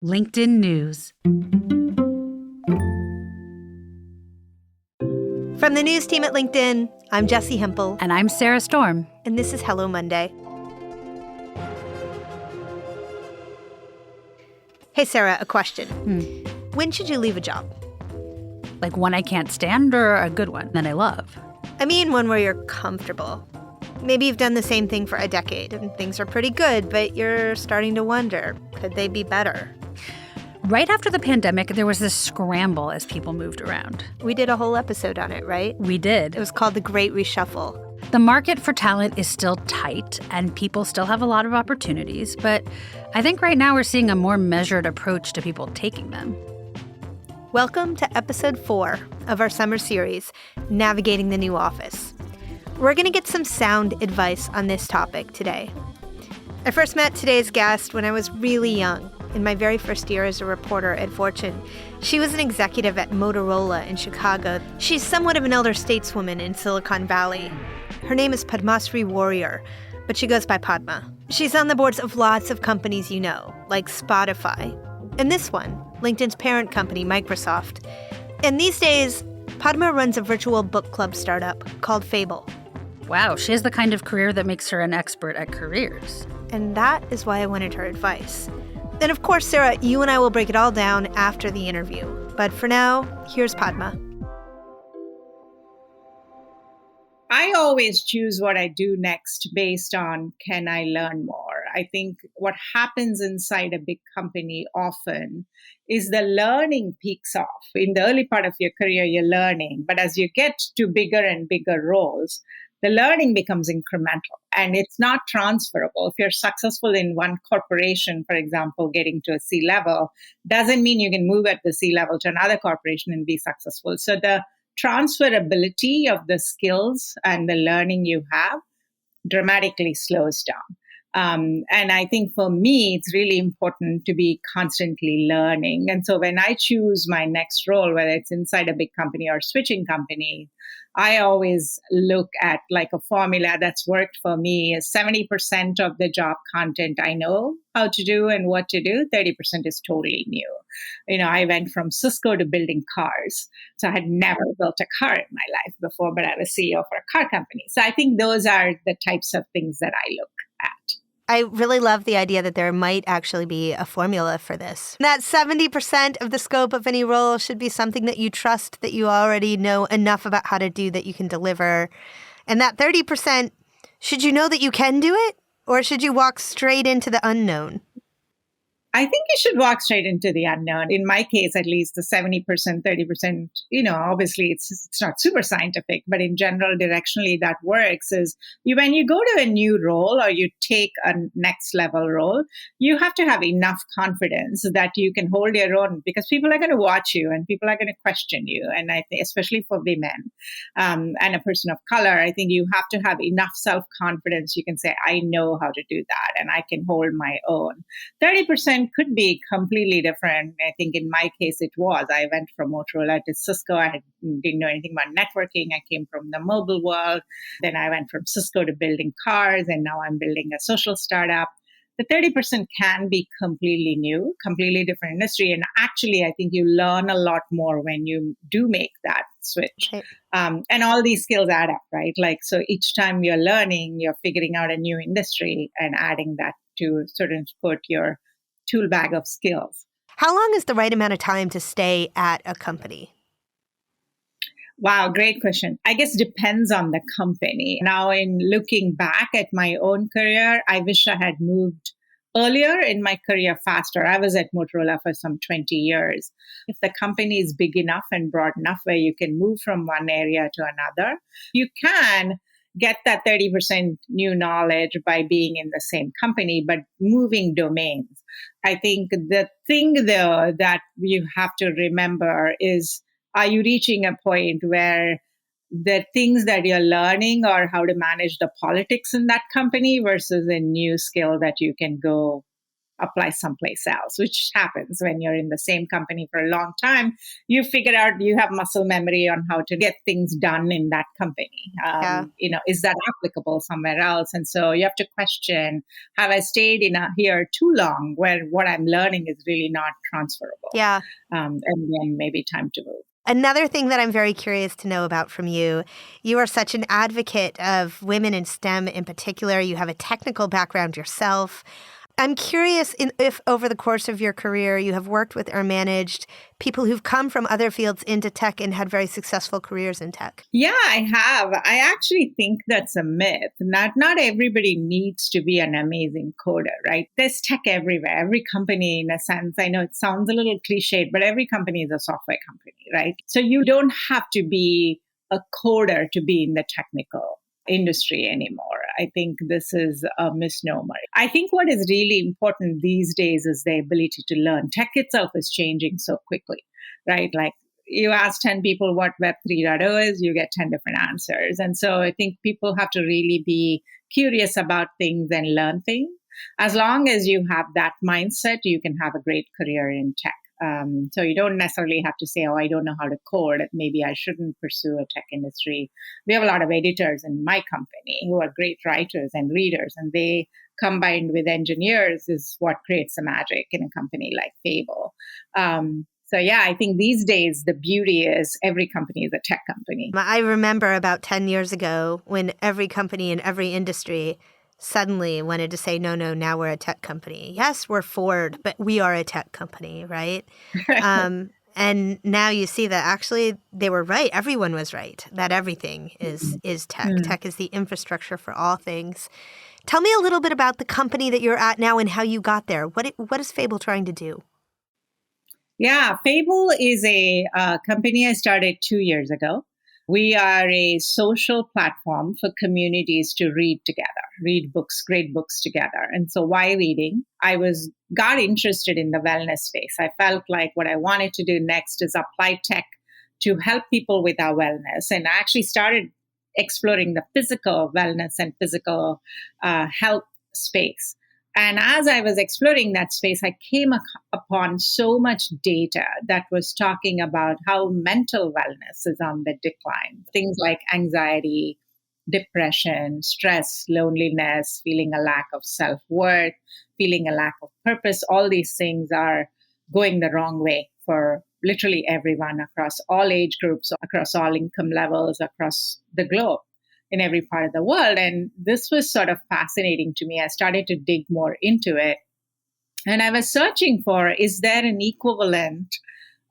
LinkedIn News. From the news team at LinkedIn, I'm Jessi Hempel. And I'm Sarah Storm. And this is Hello Monday. Hey, Sarah, a question. When should you leave a job? Like one I can't stand or a good one that I love? I mean one where you're comfortable. Maybe you've done the same thing for a decade and things are pretty good, but you're starting to wonder, could they be better? Right after the pandemic, there was this scramble as people moved around. We did a whole episode on it, right? We did. It was called The Great Reshuffle. The market for talent is still tight, and people still have a lot of opportunities, but I think right now we're seeing a more measured approach to people taking them. Welcome to episode 4 of our summer series, Navigating the New Office. We're going to get some sound advice on this topic today. I first met today's guest when I was really young, in my very first year as a reporter at Fortune. She was an executive at Motorola in Chicago. She's somewhat of an elder stateswoman in Silicon Valley. Her name is Padmasree Warrior, but she goes by Padma. She's on the boards of lots of companies you know, like Spotify, and this one, LinkedIn's parent company, Microsoft. And these days, Padma runs a virtual book club startup called Fable. Wow, she has the kind of career that makes her an expert at careers. And that is why I wanted her advice. And of course, Sarah, you and I will break it all down after the interview. But for now, here's Padma. I always choose what I do next based on, can I learn more? I think what happens inside a big company often is the learning peaks off. In the early part of your career, you're learning. But as you get to bigger and bigger roles, the learning becomes incremental and it's not transferable. If you're successful in one corporation, for example, getting to a C-level, doesn't mean you can move at the C-level to another corporation and be successful. So the transferability of the skills and the learning you have dramatically slows down. And I think for me, it's really important to be constantly learning. And so when I choose my next role, whether it's inside a big company or switching company, I always look at like a formula that's worked for me is 70% of the job content I know how to do and what to do, 30% is totally new. You know, I went from Cisco to building cars. So I had never built a car in my life before, but I was CEO for a car company. So I think those are the types of things that I look at. I really love the idea that there might actually be a formula for this. That 70% of the scope of any role should be something that you trust, that you already know enough about how to do that you can deliver. And that 30%, should you know that you can do it? Or should you walk straight into the unknown? I think you should walk straight into the unknown. In my case, at least the 70%, 30%, obviously it's not super scientific, but in general, directionally that works is when you go to a new role or you take a next level role, you have to have enough confidence that you can hold your own because people are going to watch you and people are going to question you. And I think, especially for women and a person of color, I think you have to have enough self-confidence. You can say, I know how to do that and I can hold my own. 30% could be completely different. I think in my case, it was. I went from Motorola to Cisco. I didn't know anything about networking. I came from the mobile world. Then I went from Cisco to building cars, and now I'm building a social startup. The 30% can be completely new, completely different industry. And actually, I think you learn a lot more when you do make that switch. Right. And all these skills add up, right? Like, so each time you're learning, you're figuring out a new industry and adding that to sort of put your tool bag of skills. How long is the right amount of time to stay at a company? Wow, great question. I guess depends on the company. Now, in looking back at my own career, I wish I had moved earlier in my career faster. I was at Motorola for some 20 years. If the company is big enough and broad enough where you can move from one area to another, you can get that 30% new knowledge by being in the same company, but moving domains. I think the thing, though, that you have to remember is, are you reaching a point where the things that you're learning are how to manage the politics in that company versus a new skill that you can go apply someplace else, which happens when you're in the same company for a long time. You figure out you have muscle memory on how to get things done in that company. Yeah. Is that applicable somewhere else? And so you have to question, have I stayed here too long where what I'm learning is really not transferable? Yeah. And then maybe time to move. Another thing that I'm very curious to know about from you, you are such an advocate of women in STEM in particular. You have a technical background yourself. I'm curious if over the course of your career you have worked with or managed people who've come from other fields into tech and had very successful careers in tech. Yeah, I have. I actually think that's a myth. Not everybody needs to be an amazing coder, right? There's tech everywhere. Every company, in a sense, I know it sounds a little cliched, but every company is a software company, right? So you don't have to be a coder to be in the technical industry anymore. I think this is a misnomer. I think what is really important these days is the ability to learn. Tech itself is changing so quickly, right? Like you ask 10 people what Web 3.0 is, you get 10 different answers. And so I think people have to really be curious about things and learn things. As long as you have that mindset, you can have a great career in tech. So you don't necessarily have to say, oh, I don't know how to code. Maybe I shouldn't pursue a tech industry. We have a lot of editors in my company who are great writers and readers, and they combined with engineers is what creates the magic in a company like Fable. So yeah, I think these days the beauty is every company is a tech company. I remember about 10 years ago when every company in every industry suddenly wanted to say, no, now we're a tech company. Yes, we're Ford, but we are a tech company, right? And now you see that actually they were right. Everyone was right, that everything is tech. Tech is the infrastructure for all things. Tell me a little bit about the company that you're at now and how you got there. What is Fable trying to do? Yeah, Fable is a company I started 2 years ago. We are a social platform for communities to read together, read books, great books together. And so why reading? I got interested in the wellness space. I felt like what I wanted to do next is apply tech to help people with our wellness. And I actually started exploring the physical wellness and physical health space. And as I was exploring that space, I came upon so much data that was talking about how mental wellness is on the decline. Things like anxiety, depression, stress, loneliness, feeling a lack of self-worth, feeling a lack of purpose. All these things are going the wrong way for literally everyone across all age groups, across all income levels, across the globe, in every part of the world. And this was sort of fascinating to me. I started to dig more into it. And I was searching for, is there an equivalent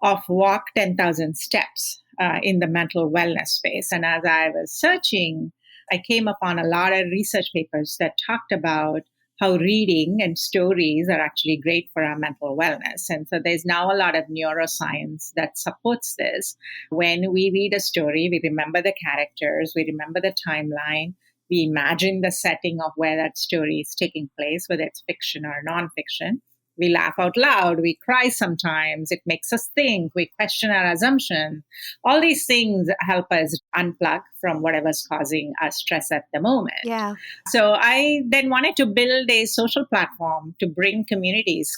of walk 10,000 steps in the mental wellness space? And as I was searching, I came upon a lot of research papers that talked about how reading and stories are actually great for our mental wellness. And so there's now a lot of neuroscience that supports this. When we read a story, we remember the characters, we remember the timeline, we imagine the setting of where that story is taking place, whether it's fiction or nonfiction. We laugh out loud, we cry sometimes, it makes us think, we question our assumption. All these things help us unplug from whatever's causing us stress at the moment. Yeah. So I then wanted to build a social platform to bring communities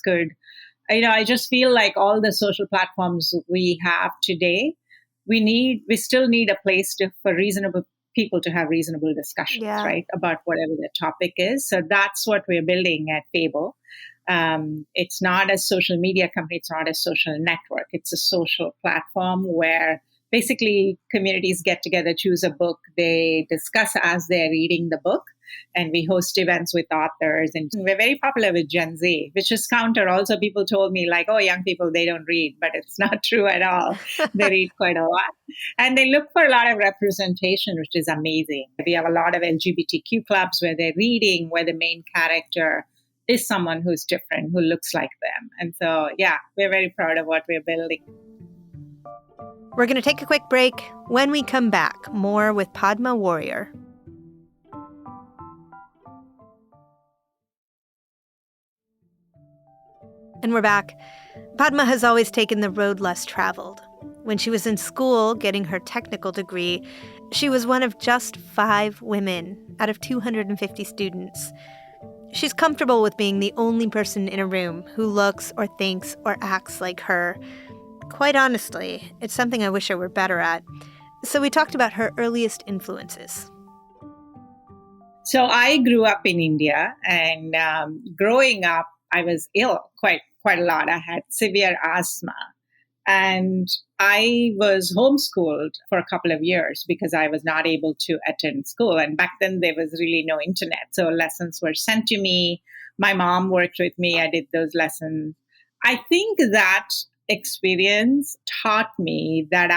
I just feel like all the social platforms we have today, we still need a place for reasonable people to have reasonable discussions, right, about whatever the topic is. So that's what we're building at Fable. It's not a social media company. It's not a social network. It's a social platform where basically communities get together, choose a book, they discuss as they're reading the book, and we host events with authors. And we're very popular with Gen Z, which is counter. Also, people told me like, oh, young people, they don't read, but it's not true at all. They read quite a lot. And they look for a lot of representation, which is amazing. We have a lot of LGBTQ clubs where they're reading, where the main character is someone who's different, who looks like them. And so, yeah, we're very proud of what we're building. We're going to take a quick break. When we come back, more with Padmasree Warrior. And we're back. Padma has always taken the road less traveled. When she was in school getting her technical degree, she was one of just 5 women out of 250 students. She's comfortable with being the only person in a room who looks or thinks or acts like her. Quite honestly, it's something I wish I were better at. So we talked about her earliest influences. So I grew up in India, and growing up, I was ill quite a lot. I had severe asthma, and I was homeschooled for a couple of years because I was not able to attend school. And back then, there was really no internet, so lessons were sent to me. My mom worked with me. I did those lessons. I think that experience taught me that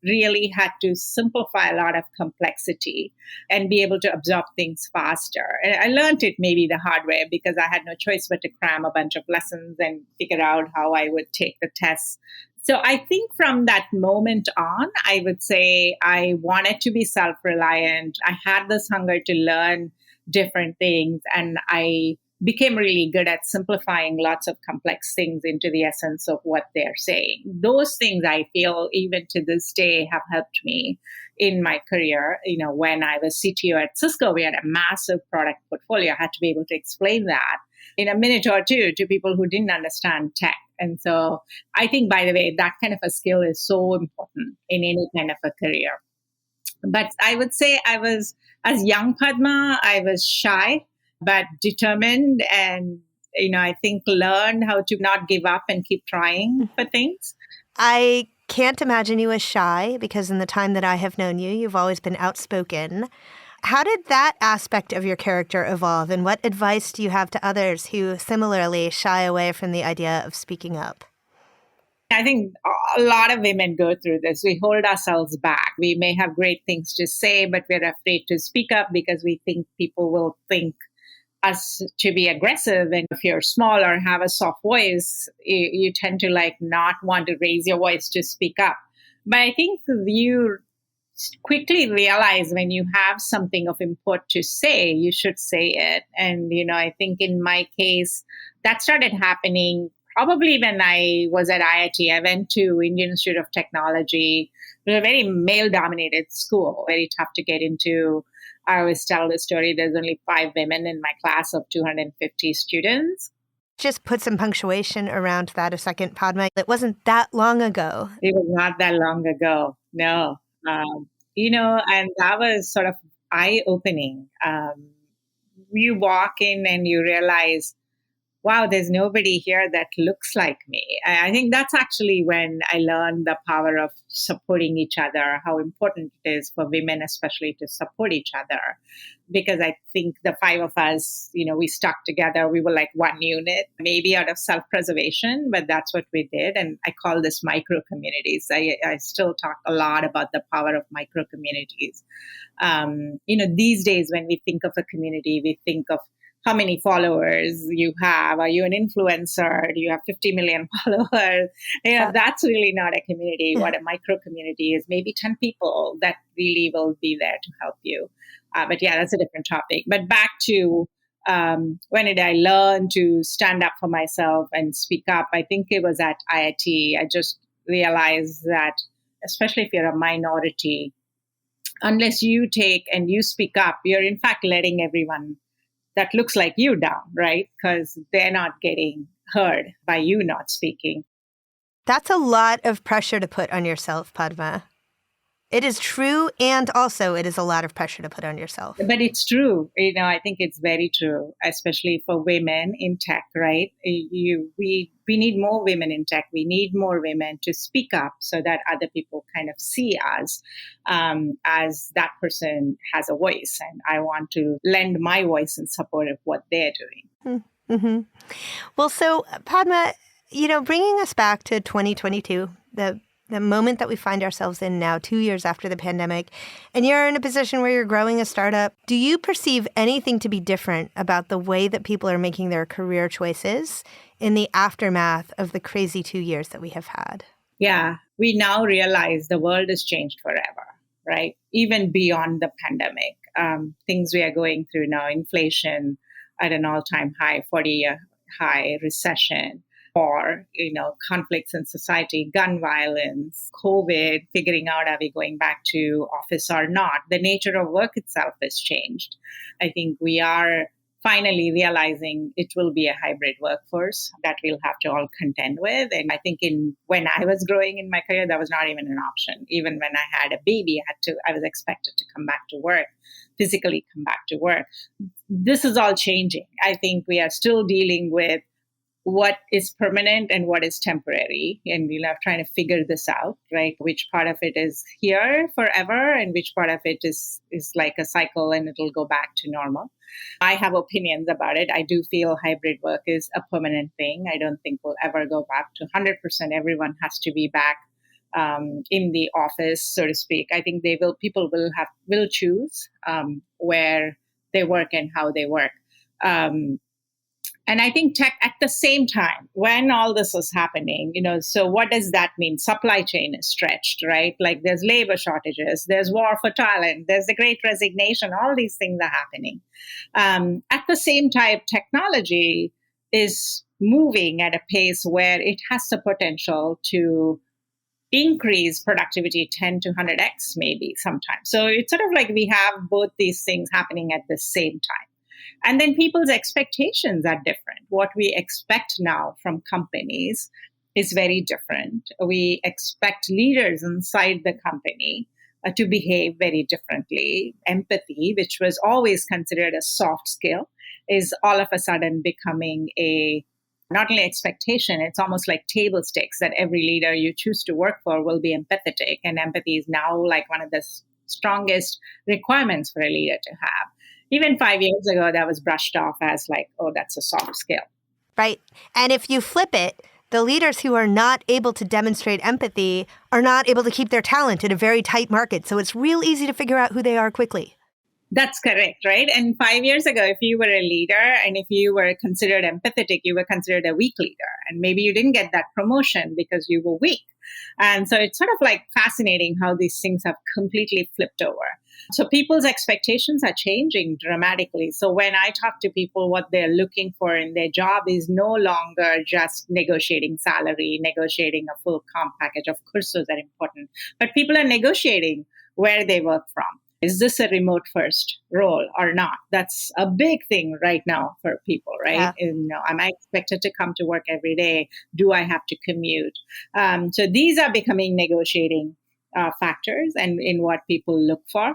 really had to simplify a lot of complexity and be able to absorb things faster. And I learned it maybe the hard way because I had no choice but to cram a bunch of lessons and figure out how I would take the tests. So I think from that moment on, I would say I wanted to be self-reliant. I had this hunger to learn different things, and I became really good at simplifying lots of complex things into the essence of what they're saying. Those things I feel even to this day have helped me in my career. When I was CTO at Cisco, we had a massive product portfolio. I had to be able to explain that in a minute or two to people who didn't understand tech. And so I think, by the way, that kind of a skill is so important in any kind of a career. But I would say as young Padma, I was shy but determined, and I think learned how to not give up and keep trying for things. I can't imagine you as shy because in the time that I have known you, you've always been outspoken. How did that aspect of your character evolve, and what advice do you have to others who similarly shy away from the idea of speaking up? I think a lot of women go through this. We hold ourselves back. We may have great things to say, but we're afraid to speak up because we think people will think us to be aggressive. And if you're small or have a soft voice, you tend to not want to raise your voice to speak up. But I think you quickly realize when you have something of import to say, you should say it. And, I think in my case, that started happening probably when I was at IIT. I went to Indian Institute of Technology. It was a very male-dominated school, very tough to get into. I always tell the story, there's only 5 women in my class of 250 students. Just put some punctuation around that a second, Padma. It wasn't that long ago. It was not that long ago, no. And that was sort of eye-opening. You walk in and you realize, wow, there's nobody here that looks like me. I think that's actually when I learned the power of supporting each other, how important it is for women, especially, to support each other. Because I think the 5 of us, we stuck together. We were like one unit, maybe out of self-preservation, but that's what we did. And I call this micro communities. I still talk a lot about the power of micro communities. These days, when we think of a community, we think of how many followers you have. Are you an influencer? Do you have 50 million followers? That's really not a community. What a micro community is, maybe 10 people that really will be there to help you. But yeah, that's a different topic. But back to when did I learn to stand up for myself and speak up? I think it was at IIT. I just realized that, especially if you're a minority, unless you take and you speak up, you're in fact letting everyone that looks like you down, right? Because they're not getting heard by you not speaking. That's a lot of pressure to put on yourself, Padma. It is true, and also it is a lot of pressure to put on yourself. But it's true. I think it's very true, especially for women in tech, right? We need more women in tech. We need more women to speak up so that other people kind of see us as that person has a voice. And I want to lend my voice in support of what they're doing. Mm-hmm. Well, so Padma, bringing us back to 2022, the moment that we find ourselves in now, 2 years after the pandemic, and you're in a position where you're growing a startup, do you perceive anything to be different about the way that people are making their career choices in the aftermath of the crazy 2 years that we have had? Yeah, we now realize the world has changed forever, right? Even beyond the pandemic, things we are going through now, inflation at an all-time high, 40-year high, recession, or, conflicts in society, gun violence, COVID, figuring out are we going back to office or not. The nature of work itself has changed. I think we are finally realizing it will be a hybrid workforce that we'll have to all contend with. And I think when I was growing in my career, that was not even an option. Even when I had a baby, I was expected to come back to work, physically come back to work. This is all changing. I think we are still dealing with what is permanent and what is temporary. And we'll have trying to figure this out, right? Which part of it is here forever and which part of it is like a cycle and it'll go back to normal. I have opinions about it. I do feel hybrid work is a permanent thing. I don't think we'll ever go back to 100%. Everyone has to be back in the office, so to speak. I think people will choose where they work and how they work. And I think at the same time, when all this is happening, so what does that mean? Supply chain is stretched, right? Like there's labor shortages, there's war for talent, there's the great resignation, all these things are happening. At the same time, technology is moving at a pace where it has the potential to increase productivity 10 to 100x maybe sometimes. So it's sort of like we have both these things happening at the same time. And then people's expectations are different. What we expect now from companies is very different. We expect leaders inside the company to behave very differently. Empathy, which was always considered a soft skill, is all of a sudden becoming a not only expectation, it's almost like table stakes that every leader you choose to work for will be empathetic. And empathy is now like one of the strongest requirements for a leader to have. Even 5 years ago, that was brushed off as like, oh, that's a soft skill. Right. And if you flip it, the leaders who are not able to demonstrate empathy are not able to keep their talent in a very tight market. So it's real easy to figure out who they are quickly. That's correct, right? And 5 years ago, if you were a leader and if you were considered empathetic, you were considered a weak leader. And maybe you didn't get that promotion because you were weak. And so it's sort of like fascinating how these things have completely flipped over. So people's expectations are changing dramatically. So when I talk to people, what they're looking for in their job is no longer just negotiating salary, negotiating a full comp package. Of course, those are important. But people are negotiating where they work from. Is this a remote first role or not? That's a big thing right now for people, right? Yeah. Am I expected to come to work every day? Do I have to commute? So these are becoming negotiating factors and in what people look for.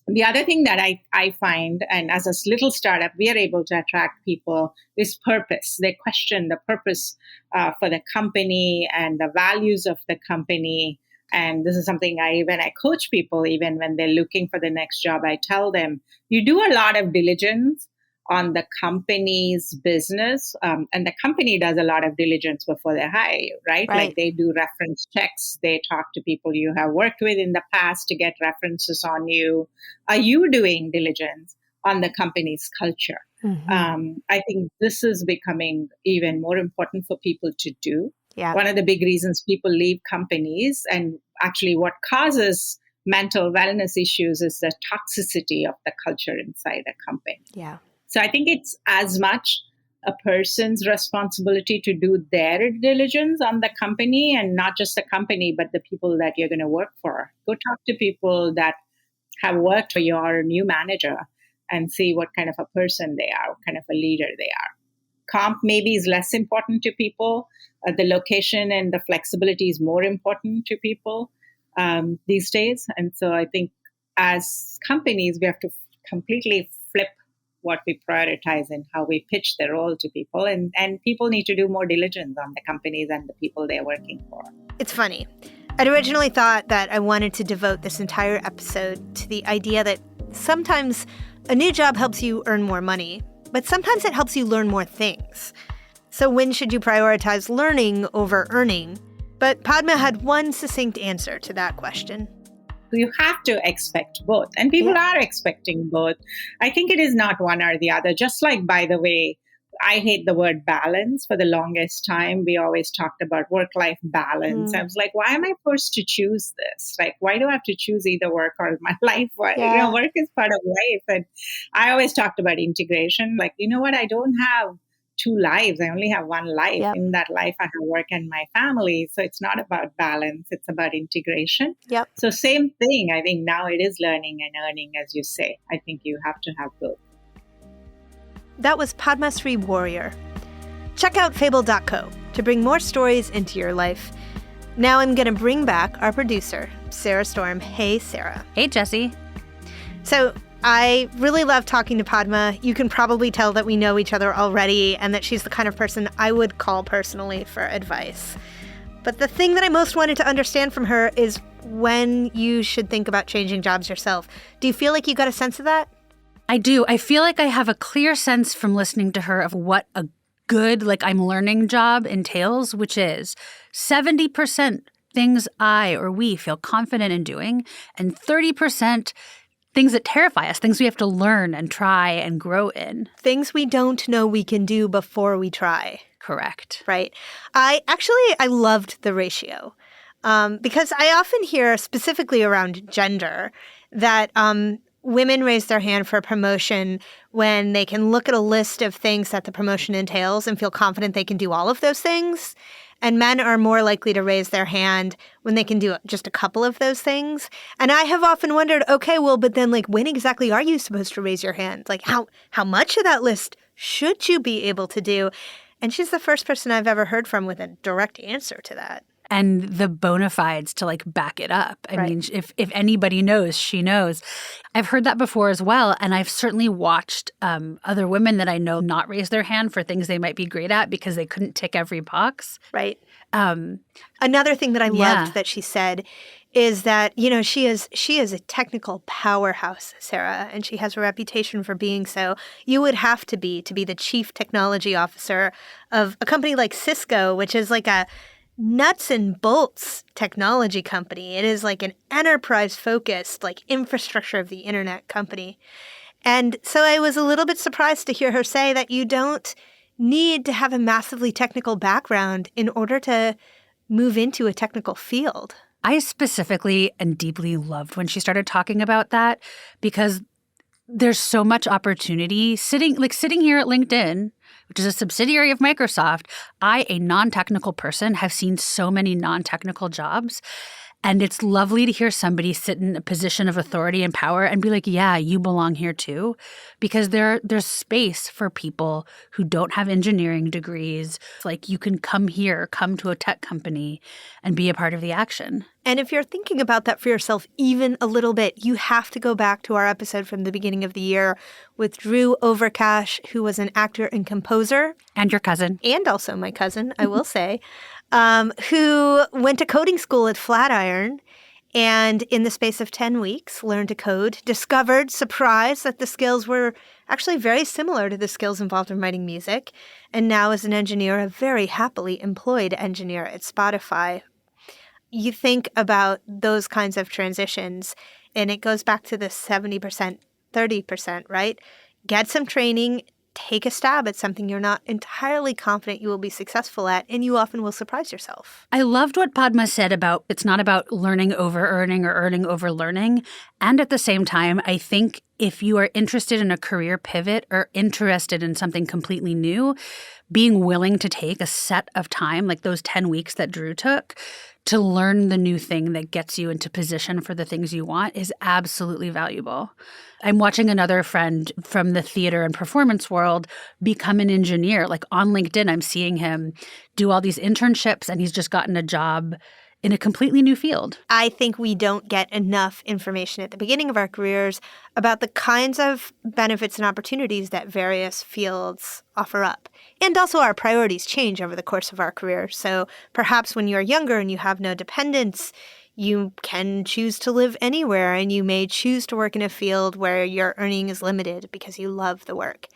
The other thing that I find, and as a little startup, we are able to attract people, is purpose. They question the purpose for the company and the values of the company. And this is something when I coach people, even when they're looking for the next job, I tell them, you do a lot of diligence on the company's business. And the company does a lot of diligence before they hire you, right? Like they do reference checks. They talk to people you have worked with in the past to get references on you. Are you doing diligence on the company's culture? Mm-hmm. I think this is becoming even more important for people to do. Yeah. One of the big reasons people leave companies and actually what causes mental wellness issues is the toxicity of the culture inside a company. Yeah. So I think it's as much a person's responsibility to do their diligence on the company and not just the company, but the people that you're going to work for. Go talk to people that have worked for your new manager and see what kind of a person they are, what kind of a leader they are. Comp maybe is less important to people. The location and the flexibility is more important to people these days. And so I think as companies, we have to completely flip what we prioritize and how we pitch the role to people. And people need to do more diligence on the companies and the people they're working for. It's funny. I'd originally thought that I wanted to devote this entire episode to the idea that sometimes a new job helps you earn more money, but sometimes it helps you learn more things. So when should you prioritize learning over earning? But Padma had one succinct answer to that question. You have to expect both. And people are expecting both. I think it is not one or the other. Just like, by the way, I hate the word balance. For the longest time, we always talked about work-life balance. I was like, why am I forced to choose this? Like, why do I have to choose either work or my life? Work is part of life. And I always talked about integration. Like, you know what? I don't have two lives. I only have one life. Yep. In that life, I have work and my family. So it's not about balance. It's about integration. Yep. So same thing. I think now it is learning and earning, as you say. I think you have to have both. That was Padmasree Warrior. Check out Fable.co to bring more stories into your life. Now I'm going to bring back our producer, Sarah Storm. Hey, Sarah. Hey, Jessi. So I really love talking to Padma. You can probably tell that we know each other already and that she's the kind of person I would call personally for advice. But the thing that I most wanted to understand from her is when you should think about changing jobs yourself. Do you feel like you got a sense of that? I do. I feel like I have a clear sense from listening to her of what a good, like I'm learning job entails, which is 70% things I or we feel confident in doing, and 30% things that terrify us, things we have to learn and try and grow in. Things we don't know we can do before we try. Correct. Right. I loved the ratio because I often hear specifically around gender that women raise their hand for a promotion when they can look at a list of things that the promotion entails and feel confident they can do all of those things. And men are more likely to raise their hand when they can do just a couple of those things. And I have often wondered, okay, well, but then like when exactly are you supposed to raise your hand? Like how much of that list should you be able to do? And she's the first person I've ever heard from with a direct answer to that. And the bona fides to like back it up. I mean, if anybody knows, she knows. I've heard that before as well. And I've certainly watched other women that I know not raise their hand for things they might be great at because they couldn't tick every box. Right. Another thing that I loved that she said is that, you know, she is a technical powerhouse, Sarah, and she has a reputation for being so. You would have to be the chief technology officer of a company like Cisco, which is like a nuts and bolts technology company. It is like an enterprise-focused, like infrastructure of the internet company. And so I was a little bit surprised to hear her say that you don't need to have a massively technical background in order to move into a technical field. I specifically and deeply loved when she started talking about that because there's so much opportunity sitting here at LinkedIn, which is a subsidiary of Microsoft. I, a non-technical person, have seen so many non-technical jobs. And it's lovely to hear somebody sit in a position of authority and power and be like, yeah, you belong here too. Because there's space for people who don't have engineering degrees. Like you can come to a tech company and be a part of the action. And if you're thinking about that for yourself even a little bit, you have to go back to our episode from the beginning of the year with Drew Overcash, who was an actor and composer. And your cousin. And also my cousin, I will say. Who went to coding school at Flatiron and in the space of 10 weeks learned to code, discovered, surprised that the skills were actually very similar to the skills involved in writing music, and now is an engineer, a very happily employed engineer at Spotify. You think about those kinds of transitions, and it goes back to the 70%, 30%, right? Get some training. Take a stab at something you're not entirely confident you will be successful at, and you often will surprise yourself. I loved what Padma said about it's not about learning over earning or earning over learning. And at the same time, I think if you are interested in a career pivot or interested in something completely new, being willing to take a set of time, like those 10 weeks that Drew took, to learn the new thing that gets you into position for the things you want is absolutely valuable. I'm watching another friend from the theater and performance world become an engineer. Like on LinkedIn, I'm seeing him do all these internships, and he's just gotten a job in a completely new field. I think we don't get enough information at the beginning of our careers about the kinds of benefits and opportunities that various fields offer up. And also our priorities change over the course of our career. So perhaps when you're younger and you have no dependents, you can choose to live anywhere, and you may choose to work in a field where your earning is limited because you love the work.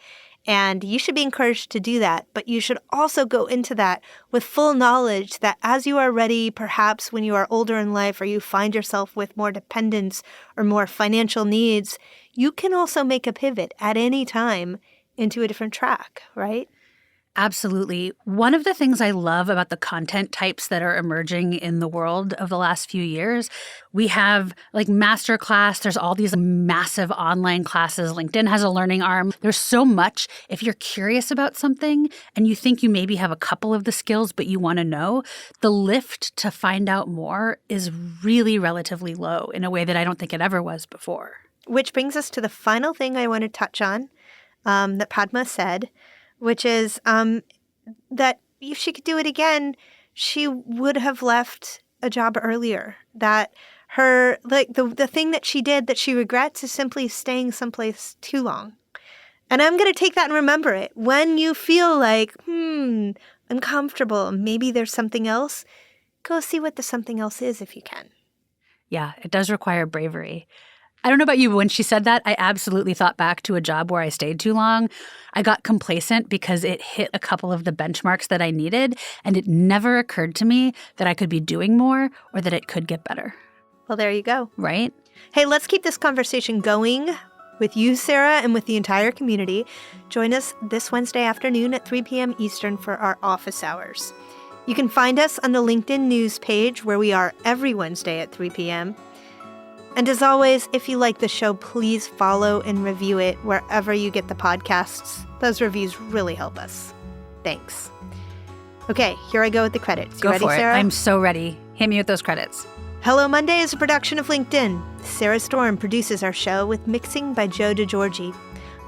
And you should be encouraged to do that, but you should also go into that with full knowledge that as you are ready, perhaps when you are older in life or you find yourself with more dependence or more financial needs, you can also make a pivot at any time into a different track, right? Absolutely. One of the things I love about the content types that are emerging in the world of the last few years, we have like masterclass. There's all these massive online classes. LinkedIn has a learning arm. There's so much. If you're curious about something and you think you maybe have a couple of the skills, but you want to know, the lift to find out more is really relatively low in a way that I don't think it ever was before. Which brings us to the final thing I want to touch on. that Padma said, which is that if she could do it again, she would have left a job earlier. That her, the thing that she did that she regrets is simply staying someplace too long. And I'm going to take that and remember it. When you feel like, uncomfortable, maybe there's something else, go see what the something else is if you can. Yeah, it does require bravery. I don't know about you, but when she said that, I absolutely thought back to a job where I stayed too long. I got complacent because it hit a couple of the benchmarks that I needed, and it never occurred to me that I could be doing more or that it could get better. Well, there you go. Right? Hey, let's keep this conversation going with you, Sarah, and with the entire community. Join us this Wednesday afternoon at 3 p.m. Eastern for our office hours. You can find us on the LinkedIn news page where we are every Wednesday at 3 p.m. And as always, if you like the show, please follow and review it wherever you get the podcasts. Those reviews really help us. Thanks. Okay, here I go with the credits. You ready, Go for it. Sarah? I'm so ready. Hit me with those credits. Hello Monday is a production of LinkedIn. Sarah Storm produces our show with mixing by Joe DeGiorgi.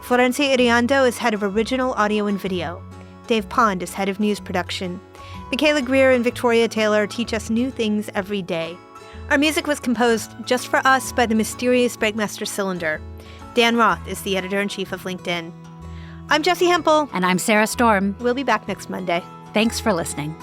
Florencia Iriando is head of original audio and video. Dave Pond is head of news production. Michaela Greer and Victoria Taylor teach us new things every day. Our music was composed just for us by the mysterious Breakmaster Cylinder. Dan Roth is the editor-in-chief of LinkedIn. I'm Jessi Hempel. And I'm Sarah Storm. We'll be back next Monday. Thanks for listening.